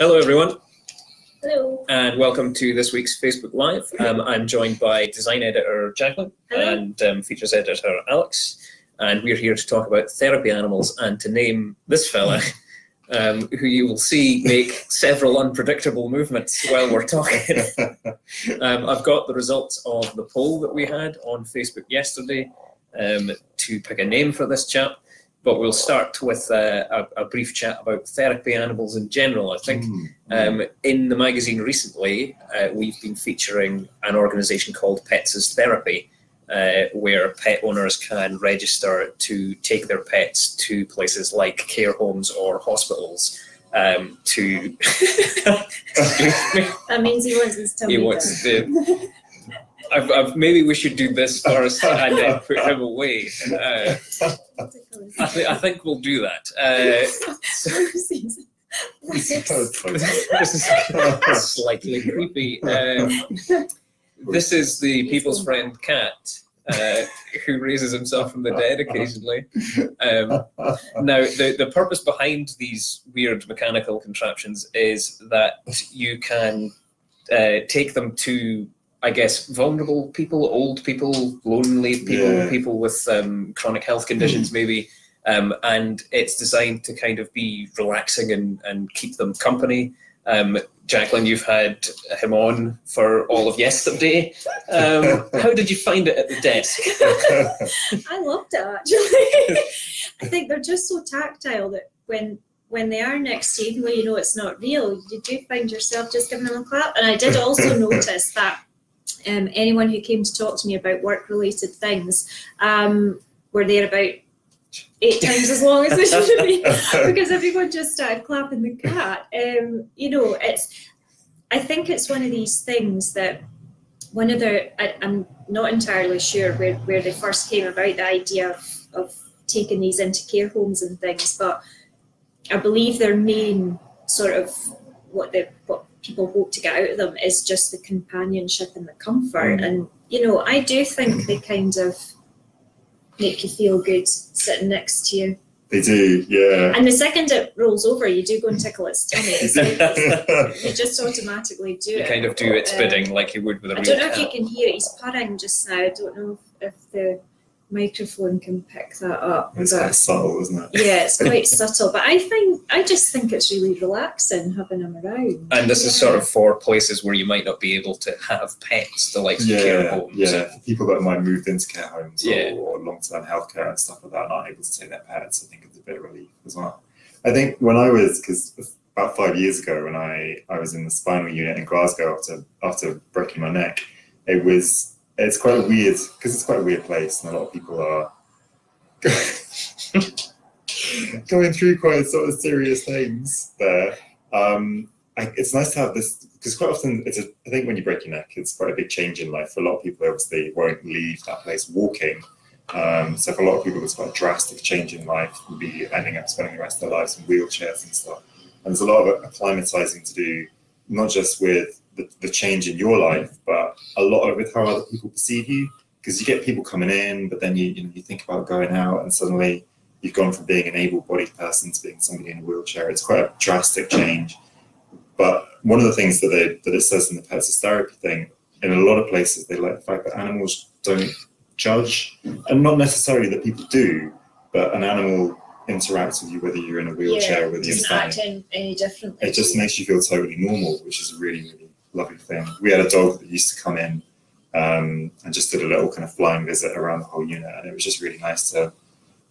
Hello, everyone. Hello. And welcome to this week's Facebook Live. I'm joined by design editor Jacqueline. Hello. And features editor Alex. And we're here to talk about therapy animals and to name this fella, who you will see make several unpredictable movements while we're talking. I've got the results of the poll that we had on Facebook yesterday to pick a name for this chap. But we'll start with a brief chat about therapy animals in general, I think. In the magazine recently, we've been featuring an organisation called Pets as Therapy, where pet owners can register to take their pets to places like care homes or hospitals to... That means he wants his tummy done. Maybe we should do this first and then put him away. I think we'll do that. This is slightly creepy. This is the people's friend cat, who raises himself from the dead occasionally. Now, the purpose behind these weird mechanical contraptions is that you can take them to, I guess, vulnerable people, old people, lonely people, people with chronic health conditions maybe, and it's designed to kind of be relaxing and keep them company. Jacqueline, you've had him on for all of yesterday. How did you find it at the desk? I loved it, actually. I think they're just so tactile that when they are next to you, even though you know it's not real, you do find yourself just giving them a clap. And I did also notice that anyone who came to talk to me about work-related things were there about 8 times as long as they should be, because everyone just started clapping the cat. You know, I think it's one of these things that I'm not entirely sure where they first came about, the idea of taking these into care homes and things, but I believe their main sort of what people hope to get out of them is just the companionship and the comfort. And, you know, I do think they kind of make you feel good sitting next to you. They do, yeah. And the second it rolls over, you do go and tickle its tummy. So you just automatically do it. You kind of do its bidding like you would with a real I don't know cat. if you can hear it. He's purring just now. I don't know if the microphone can pick that up. It's quite subtle, isn't it? Yeah, it's quite subtle, but I just think it's really relaxing having him around. And this is sort of for places where you might not be able to have pets, the likes of care homes. Yeah, for people that might have moved into care homes or long-term healthcare and stuff like that, not able to take their pets, I think it's a bit of relief as well. I think when I was, because about 5 years ago when I was in the spinal unit in Glasgow after breaking my neck, it's quite weird, because it's quite a weird place and a lot of people are going through quite sort of serious things there. It's nice to have this, because quite often I think when you break your neck, it's quite a big change in life. For a lot of people, obviously won't leave that place walking. So for a lot of people, it's quite a drastic change in life. Will be ending up spending the rest of their lives in wheelchairs and stuff. And there's a lot of acclimatizing to do, not just with the change in your life, but a lot of with how other people perceive you, because you get people coming in, but then you think about going out and suddenly you've gone from being an able-bodied person to being somebody in a wheelchair. It's quite a drastic change. But one of the things that it says in the Pets as Therapy thing, in a lot of places they like the fact that animals don't judge, and not necessarily that people do, but an animal interacts with you whether you're in a wheelchair or whether you're standing. Act any differently. It just makes you feel totally normal, which is a really, really lovely thing. We had a dog that used to come in and just did a little kind of flying visit around the whole unit, and it was just really nice to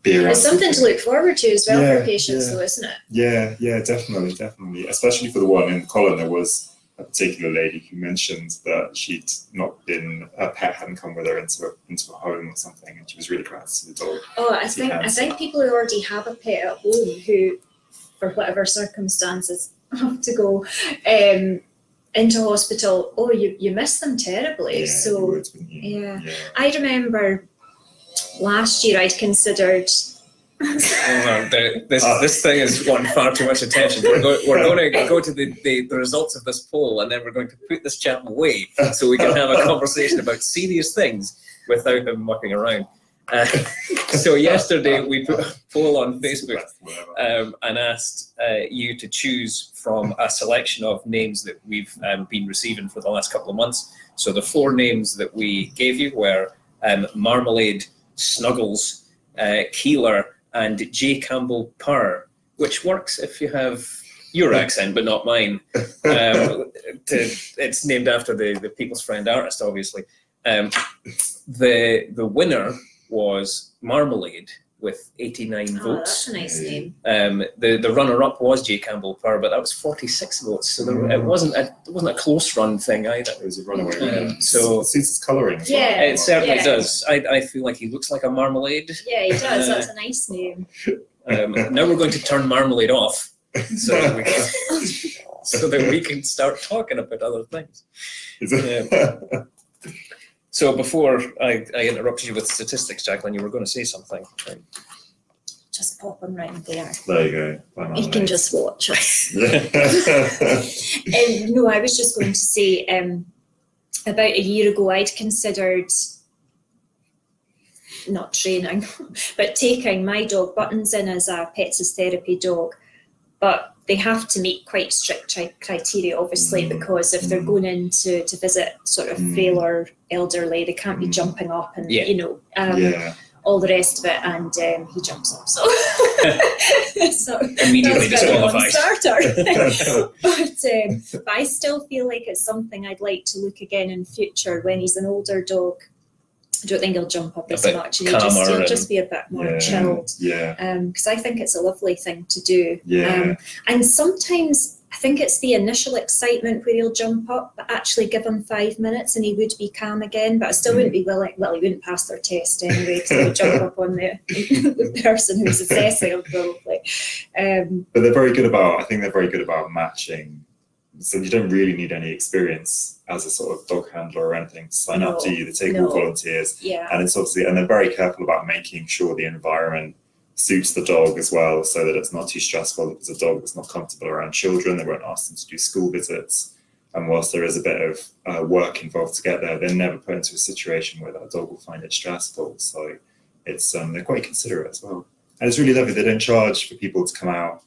be around. It's something to look forward to as well for patients, though, isn't it? Yeah, definitely. Especially for the one in Colin, there was a particular lady who mentioned that she'd not been, her pet hadn't come with her into a home or something, and she was really glad to see the dog. Oh, I think people who already have a pet at home who, for whatever circumstances, have to go into hospital, you miss them terribly. Yeah, so you would, wouldn't you? yeah. I remember last year I'd considered This thing is wanting far too much attention. We're going to go to the results of this poll, and then we're going to put this chap away so we can have a conversation about serious things without him mucking around. So yesterday we put a poll on Facebook Whatever. and asked you to choose from a selection of names that we've been receiving for the last couple of months. So the 4 names that we gave you were Marmalade, Snuggles, Keeler, and J. Campbell Purr, which works if you have your accent but not mine. It's named after the People's Friend artist, obviously. The winner was Marmalade with 89 Oh, votes. that's a nice name. The runner-up was J. Campbell Purr, but that was 46 votes, so it wasn't a close run thing either. It was a runaway. So- it suits his colouring as Yeah. well. It certainly Yeah. does. I feel like he looks like a marmalade. Yeah, he does. That's a nice name. Now we're going to turn Marmalade off so that we can start talking about other things. Is it? So before I interrupted you with statistics, Jacqueline, you were going to say something. Just pop him right there. There you go. Bye, He can just watch us. Yeah. No, I was just going to say, about a year ago, I'd considered not training, but taking my dog Buttons in as a Pets Therapy dog. But they have to meet quite strict criteria, obviously, because if they're going in to visit sort of frail or elderly, they can't be jumping up and, Yeah. all the rest of it. And he jumps up, so, so Immediately that's kind of a disqualified. non-starter. But I still feel like it's something I'd like to look again in future when he's an older dog. I don't think he'll jump up as bit much, and calmer he'll and- just be a bit more chilled. Yeah. Because I think it's a lovely thing to do. Yeah. And sometimes I think it's the initial excitement where he'll jump up, but actually give him 5 minutes and he would be calm again. But I still wouldn't be willing. Well, he wouldn't pass their test anyway because he would jump up on the person who's assessing him probably. But they're very good about. I think they're very good about matching. So you don't really need any experience as a sort of dog handler or anything to sign up, No, do you? They take no. all volunteers, Yeah. and it's obviously, and they're very careful about making sure the environment suits the dog as well, so that it's not too stressful. If it's a dog that's not comfortable around children, they won't ask them to do school visits. And whilst there is a bit of work involved to get there, they're never put into a situation where that dog will find it stressful. So it's they're quite considerate as well, and it's really lovely. They don't charge for people to come out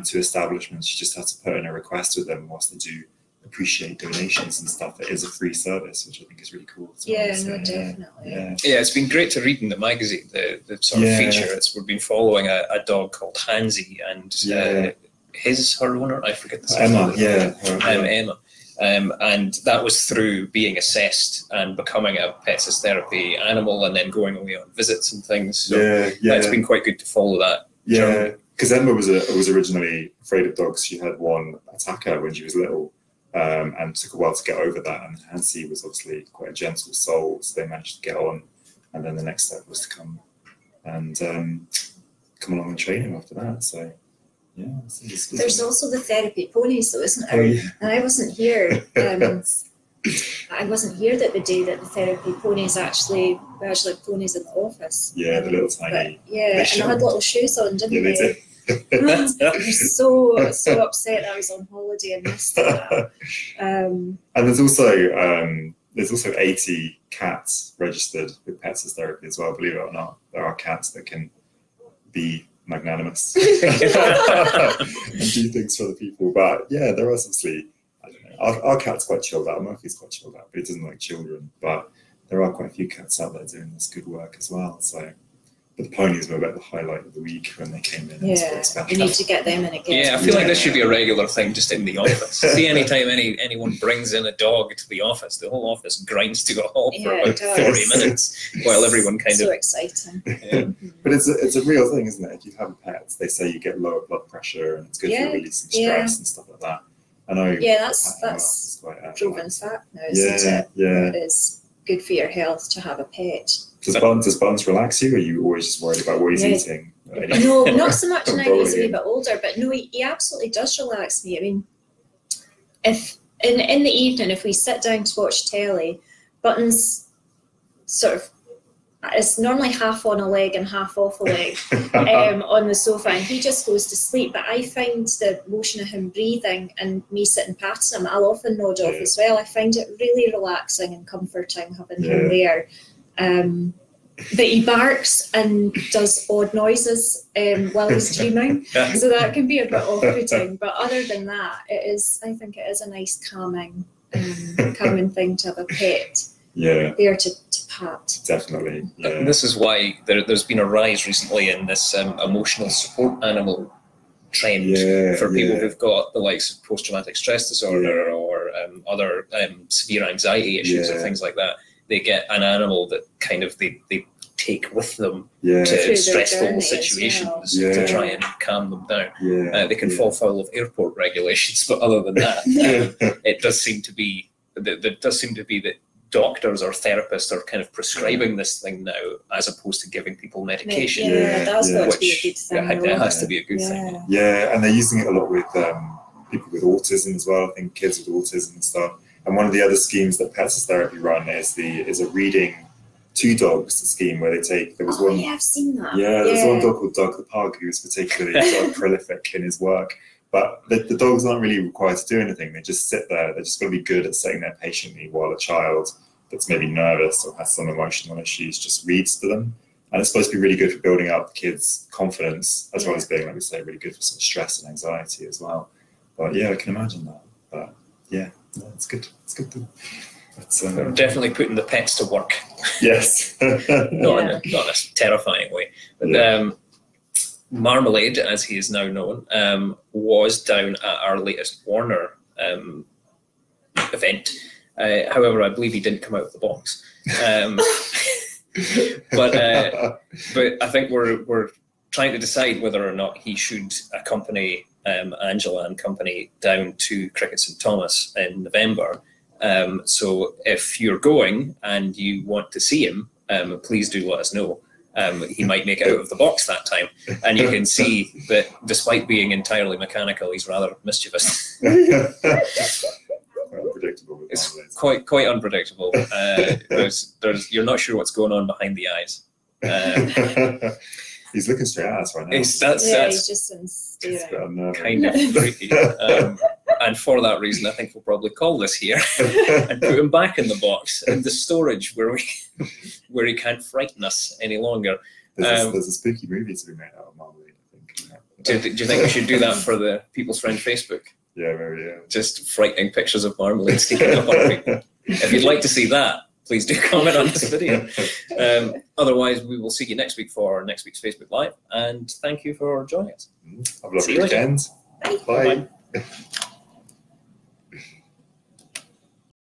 to establishments. You just have to put in a request with them. Whilst they do appreciate donations and stuff, it is a free service, which I think is really cool as well. Yeah, So, no, definitely. Yeah. Yeah, it's been great to read in the magazine, the sort of Yeah. feature. We've been following a dog called Hansy and her owner, I forget the Emma, name. yeah. Emma. And that was through being assessed and becoming a Pets Therapy animal and then going away on visits and things. So it's been quite good to follow that. Yeah, because Emma was originally afraid of dogs. She had one attack her when she was little, and took a while to get over that. And Hansy was obviously quite a gentle soul, so they managed to get on. And then the next step was to come along and train him after that. So yeah, There's also the therapy ponies, though, isn't there? Oh, yeah. And I wasn't here. I wasn't here the day that the therapy ponies actually had ponies in the office. Yeah, the little tiny. But, yeah, and I had little shoes on, didn't Yeah, they they? did. I was so upset that I was on holiday and missed that. And there's also 80 cats registered with Pets Therapy as well. Believe it or not, there are cats that can be magnanimous and do things for other people. But yeah, there are obviously, I don't know, our cat's quite chilled out. Murphy's quite chilled out, but he doesn't like children. But there are quite a few cats out there doing this good work as well. So, but the ponies were about the highlight of the week when they came in. Yeah, we need to get them in again. Yeah, I feel like this should be a regular thing just in the office. See, anytime anyone brings in a dog to the office, the whole office grinds to a halt for Yeah, about it does. 40 minutes while everyone kind So of... exciting. But it's a real thing, isn't it? If you have pets, they say you get lower blood pressure and it's good Yeah, for releasing stress and stuff like that. I know. Yeah, pet health that's is quite proven fact now, isn't it? Yeah. It is good for your health to have a pet. Does Buns relax you, or are you always just worried about what he's Yeah. eating? No, not so much now he's a wee Bullying. bit older, but no, he absolutely does relax me. I mean, if in the evening, if we sit down to watch telly, Buttons sort of is normally half on a leg and half off a leg on the sofa, and he just goes to sleep. But I find the motion of him breathing and me sitting patting him, I'll often nod off as well. I find it really relaxing and comforting having him there. that he barks and does odd noises while he's dreaming. Yeah. So that can be a bit off-putting. But other than that, I think it is a nice calming thing to have a pet Yeah, there to pat. definitely. Yeah. And this is why there's been a rise recently in this emotional support animal trend for people who've got the likes of post-traumatic stress disorder or other severe anxiety issues and things like that. They get an animal that kind of they take with them Yeah. Through to their stressful journey as situations well. to Yeah. try and calm them down. Yeah. They can fall foul of airport regulations, but other than that, it does seem to be that doctors or therapists are kind of prescribing this thing now, as opposed to giving people medication. Yeah, that's got to be a Which good thing. it has to be a good thing. Yeah. Yeah, and they're using it a lot with people with autism as well. I think kids with autism and stuff. And one of the other schemes that Pets Therapy run is a reading to dogs scheme where they take. There was one. Yeah, I've seen that. Yeah, there's one dog called Doug the Pug who was particularly sort of prolific in his work. But the dogs aren't really required to do anything. They just sit there. They're just got to be good at sitting there patiently while a child that's maybe nervous or has some emotional issues just reads to them. And it's supposed to be really good for building up kids' confidence, as well as being, like we say, really good for some stress and anxiety as well. But yeah, I can imagine that. But yeah, no, it's good. It's good. They're definitely putting the pets to work. Yes. Not in a terrifying way. But Marmalade, as he is now known, was down at our latest Warner event. However, I believe he didn't come out of the box. But I think we're trying to decide whether or not he should accompany Angela and company down to Cricket St Thomas in November. So if you're going and you want to see him, please do let us know. He might make it out of the box that time, and you can see that despite being entirely mechanical, he's rather mischievous. Unpredictable. It's quite unpredictable. You're not sure what's going on behind the eyes. He's looking straight at us right now. He's just staring. Kind of freaky. And for that reason, I think we'll probably call this here and put him back in the box in the storage where he can't frighten us any longer. There's a spooky movie to be made out of Marmalade, I think. Do you think we should do that for the People's Friend Facebook? Yeah, maybe, yeah. Just frightening pictures of Marmalade sneaking up on people. If you'd like to see that, please do comment on this video. Otherwise, we will see you next week for next week's Facebook Live. And thank you for joining us. Have a lovely weekend. Bye. Bye.